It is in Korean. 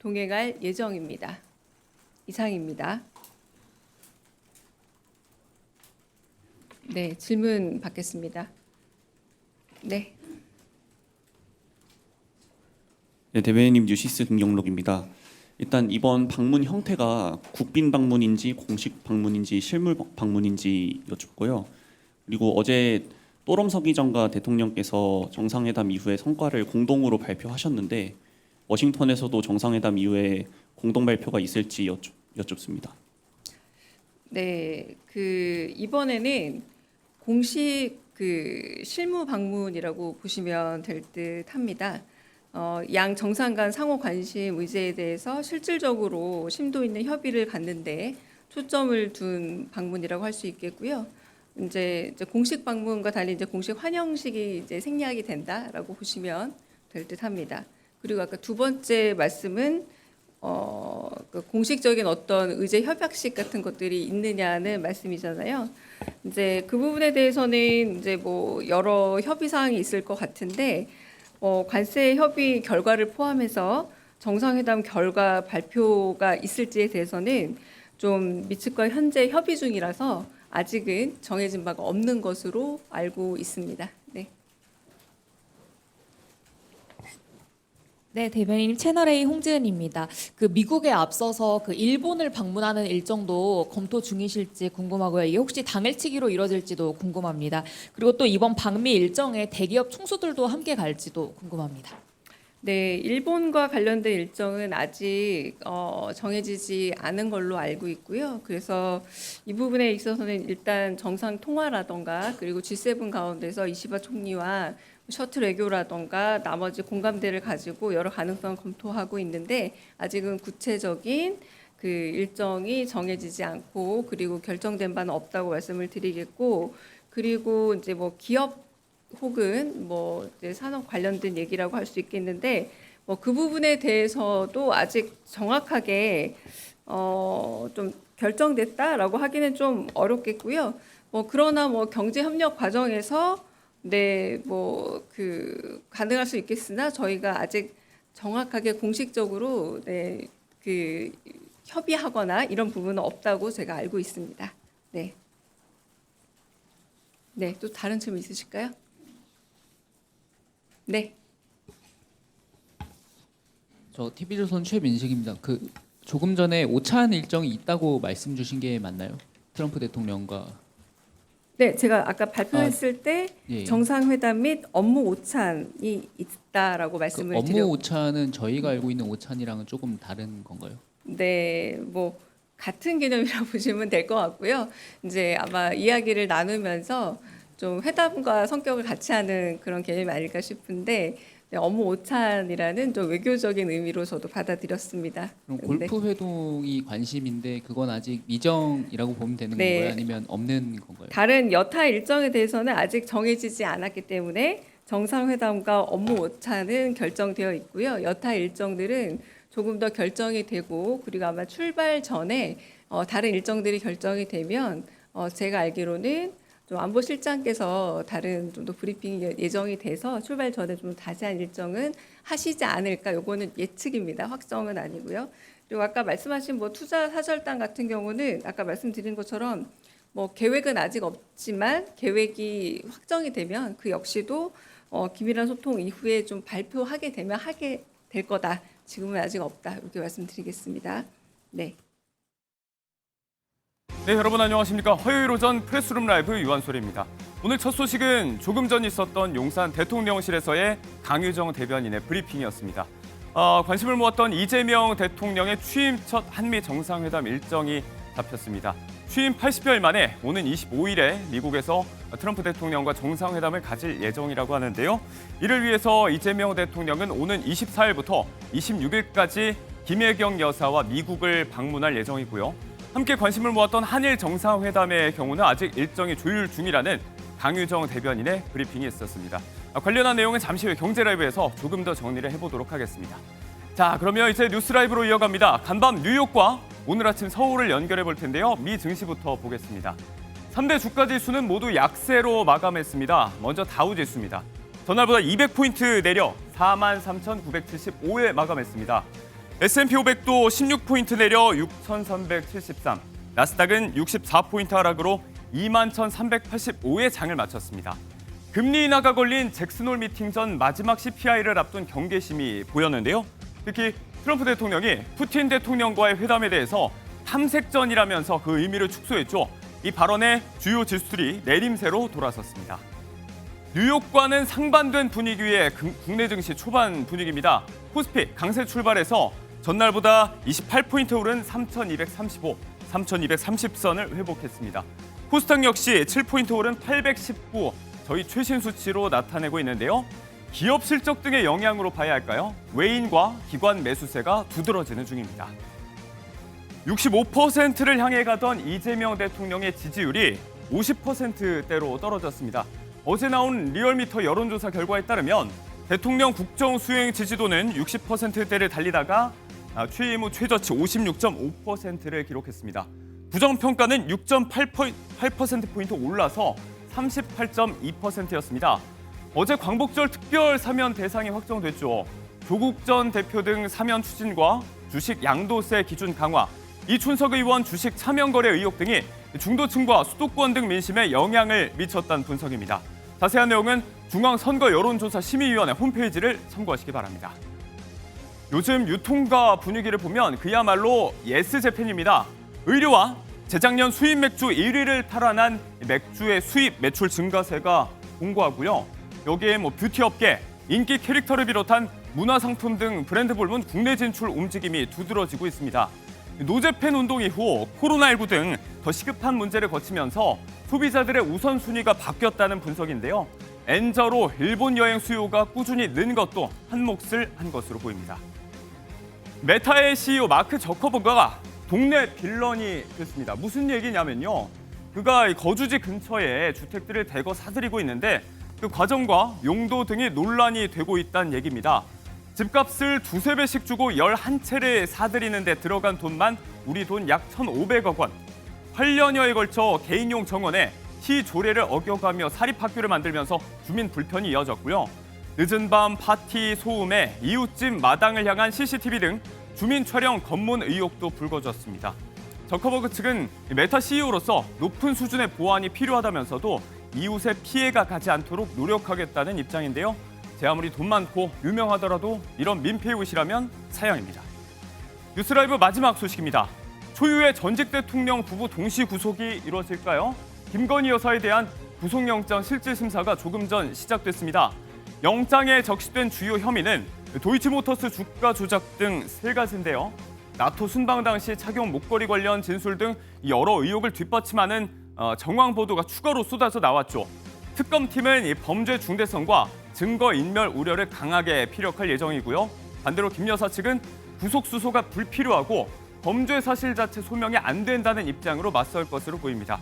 동행할 예정입니다. 이상입니다. 네, 질문 받겠습니다. 네. 네, 대변인님 뉴시스 김경록입니다. 일단 이번 방문 형태가 국빈 방문인지 공식 방문인지 실물 방문인지 여쭙고요. 그리고 어제 또럼석 의장과 대통령께서 정상회담 이후에 성과를 공동으로 발표하셨는데 워싱턴에서도 정상회담 이후에 공동 발표가 있을지 여쭙습니다. 네, 이번에는 공식 실무 방문이라고 보시면 될 듯합니다. 양 정상 간 상호 관심 의제에 대해서 실질적으로 심도 있는 협의를 갖는데 초점을 둔 방문이라고 할 수 있겠고요. 이제 공식 방문과 달리 이제 공식 환영식이 이제 생략이 된다라고 보시면 될 듯합니다. 그리고 아까 두 번째 말씀은 공식적인 어떤 의제 협약식 같은 것들이 있느냐는 말씀이잖아요. 이제 그 부분에 대해서는 이제 뭐 여러 협의 사항이 있을 것 같은데 관세 협의 결과를 포함해서 정상회담 결과 발표가 있을지에 대해서는 좀 미측과 현재 협의 중이라서 아직은 정해진 바가 없는 것으로 알고 있습니다. 네. 네, 대변인님 채널A 홍지은입니다. 미국에 앞서서 일본을 방문하는 일정도 검토 중이실지 궁금하고요. 이게 혹시 당일치기로 이뤄질지도 궁금합니다. 그리고 또 이번 방미 일정에 대기업 총수들도 함께 갈지도 궁금합니다. 네, 일본과 관련된 일정은 아직 정해지지 않은 걸로 알고 있고요. 그래서 이 부분에 있어서는 일단 정상 통화라던가 그리고 G7 가운데서 이시바 총리와 셔틀 외교라던가 나머지 공감대를 가지고 여러 가능성을 검토하고 있는데 아직은 구체적인 일정이 정해지지 않고 그리고 결정된 바는 없다고 말씀을 드리겠고 그리고 이제 뭐 기업 혹은 뭐 이제 산업 관련된 얘기라고 할 수 있겠는데 뭐 그 부분에 대해서도 아직 정확하게 좀 결정됐다라고 하기는 좀 어렵겠고요. 뭐 그러나 뭐 경제 협력 과정에서 네, 뭐 가능할 수 있겠으나 저희가 아직 정확하게 공식적으로 네, 협의하거나 이런 부분은 없다고 제가 알고 있습니다. 네. 네, 또 다른 질문 있으실까요? 네. 저 TV조선 최민식입니다. 조금 전에 오찬 일정이 있다고 말씀 주신 게 맞나요? 트럼프 대통령과 네, 제가 아까 발표했을 때 예. 정상회담 및 업무 오찬이 있다라고 말씀을 업무 드렸고 오찬은 저희가 알고 있는 오찬이랑은 조금 다른 건가요? 네, 뭐 같은 개념이라고 보시면 될 것 같고요. 이제 아마 이야기를 나누면서 좀 회담과 성격을 같이 하는 그런 개념이 아닐까 싶은데 네, 업무 오찬이라는 좀 외교적인 의미로 저도 받아들였습니다. 그럼 네. 골프 회동이 관심인데 그건 아직 미정이라고 보면 되는 네. 건가요? 아니면 없는 건가요? 다른 여타 일정에 대해서는 아직 정해지지 않았기 때문에 정상회담과 업무 오찬은 결정되어 있고요. 여타 일정들은 조금 더 결정이 되고 그리고 아마 출발 전에 다른 일정들이 결정이 되면 제가 알기로는 좀 안보실장께서 다른 좀 더 브리핑이 예정이 돼서 출발 전에 좀 자세한 일정은 하시지 않을까. 요거는 예측입니다. 확정은 아니고요. 그리고 아까 말씀하신 뭐 투자 사절단 같은 경우는 아까 말씀드린 것처럼 뭐 계획은 아직 없지만 계획이 확정이 되면 그 역시도 긴밀한 소통 이후에 좀 발표하게 되면 하게 될 거다. 지금은 아직 없다. 이렇게 말씀드리겠습니다. 네. 네, 여러분 안녕하십니까. 화요일 오전 프레스룸 라이브 유한솔입니다. 오늘 첫 소식은 조금 전 있었던 용산 대통령실에서의 강유정 대변인의 브리핑이었습니다. 관심을 모았던 이재명 대통령의 취임 첫 한미 정상회담 일정이 잡혔습니다. 취임 80여일 만에 오는 25일에 미국에서 트럼프 대통령과 정상회담을 가질 예정이라고 하는데요. 이를 위해서 이재명 대통령은 오는 24일부터 26일까지 김혜경 여사와 미국을 방문할 예정이고요. 함께 관심을 모았던 한일 정상회담의 경우는 아직 일정이 조율 중이라는 강유정 대변인의 브리핑이 있었습니다. 관련한 내용은 잠시 후에 경제라이브에서 조금 더 정리를 해보도록 하겠습니다. 자, 그러면 이제 뉴스라이브로 이어갑니다. 간밤 뉴욕과 오늘 아침 서울을 연결해 볼 텐데요. 미 증시부터 보겠습니다. 3대 주가지수는 모두 약세로 마감했습니다. 먼저 다우지수입니다. 전날보다 200포인트 내려 43,975에 마감했습니다. S&P 500도 16포인트 내려 6,373, 나스닥은 64포인트 하락으로 21,385의 장을 마쳤습니다. 금리 인하가 걸린 잭슨홀 미팅 전 마지막 CPI를 앞둔 경계심이 보였는데요. 특히 트럼프 대통령이 푸틴 대통령과의 회담에 대해서 탐색전이라면서 그 의미를 축소했죠. 이 발언에 주요 지수들이 내림세로 돌아섰습니다. 뉴욕과는 상반된 분위기의 국내 증시 초반 분위기입니다. 코스피 강세 출발해서 전날보다 28포인트 오른 3,235, 3,230선을 회복했습니다. 코스닥 역시 7포인트 오른 819, 저희 최신 수치로 나타내고 있는데요. 기업 실적 등의 영향으로 봐야 할까요? 외인과 기관 매수세가 두드러지는 중입니다. 65%를 향해 가던 이재명 대통령의 지지율이 50%대로 떨어졌습니다. 어제 나온 리얼미터 여론조사 결과에 따르면 대통령 국정 수행 지지도는 60%대를 달리다가 취임 후 최저치 56.5%를 기록했습니다. 부정평가는 6.8%포인트 올라서 38.2%였습니다. 어제 광복절 특별 사면 대상이 확정됐죠. 조국 전 대표 등 사면 추진과 주식 양도세 기준 강화, 이춘석 의원 주식 차명 거래 의혹 등이 중도층과 수도권 등 민심에 영향을 미쳤다는 분석입니다. 자세한 내용은 중앙선거여론조사심의위원회 홈페이지를 참고하시기 바랍니다. 요즘 유통가 분위기를 보면 그야말로 예스 재팬입니다. 의류와 재작년 수입 맥주 1위를 탈환한 맥주의 수입 매출 증가세가 공고하고요. 여기에 뷰티 업계, 인기 캐릭터를 비롯한 문화상품 등 브랜드 볼문 국내 진출 움직임이 두드러지고 있습니다. 노재팬 운동 이후 코로나19 등 더 시급한 문제를 거치면서 소비자들의 우선순위가 바뀌었다는 분석인데요. 엔저로 일본 여행 수요가 꾸준히 는 것도 한 몫을 한 것으로 보입니다. 메타의 CEO 마크 저커버그가 동네 빌런이 됐습니다. 무슨 얘기냐면요. 그가 거주지 근처에 주택들을 대거 사들이고 있는데 그 과정과 용도 등이 논란이 되고 있다는 얘기입니다. 집값을 2~3배씩 주고 11채를 사들이는 데 들어간 돈만 우리 돈 약 1,500억 원. 8년여에 걸쳐 개인용 정원에 시조례를 어겨가며 사립학교를 만들면서 주민 불편이 이어졌고요. 늦은 밤 파티 소음에 이웃집 마당을 향한 CCTV 등 주민 촬영 검문 의혹도 불거졌습니다. 저커버그 측은 메타 CEO로서 높은 수준의 보안이 필요하다면서도 이웃의 피해가 가지 않도록 노력하겠다는 입장인데요. 제 아무리 돈 많고 유명하더라도 이런 민폐의식이라면 사양입니다. 뉴스라이브 마지막 소식입니다. 초유의 전직 대통령 부부 동시 구속이 이루어질까요? 김건희 여사에 대한 구속영장 실질심사가 조금 전 시작됐습니다. 영장에 적시된 주요 혐의는 도이치모터스 주가 조작 등 3가지인데요. 나토 순방 당시 착용 목걸이 관련 진술 등 여러 의혹을 뒷받침하는 정황 보도가 추가로 쏟아져 나왔죠. 특검팀은 이 범죄 중대성과 증거인멸 우려를 강하게 피력할 예정이고요. 반대로 김 여사 측은 구속 수소가 불필요하고 범죄 사실 자체 소명이 안 된다는 입장으로 맞설 것으로 보입니다.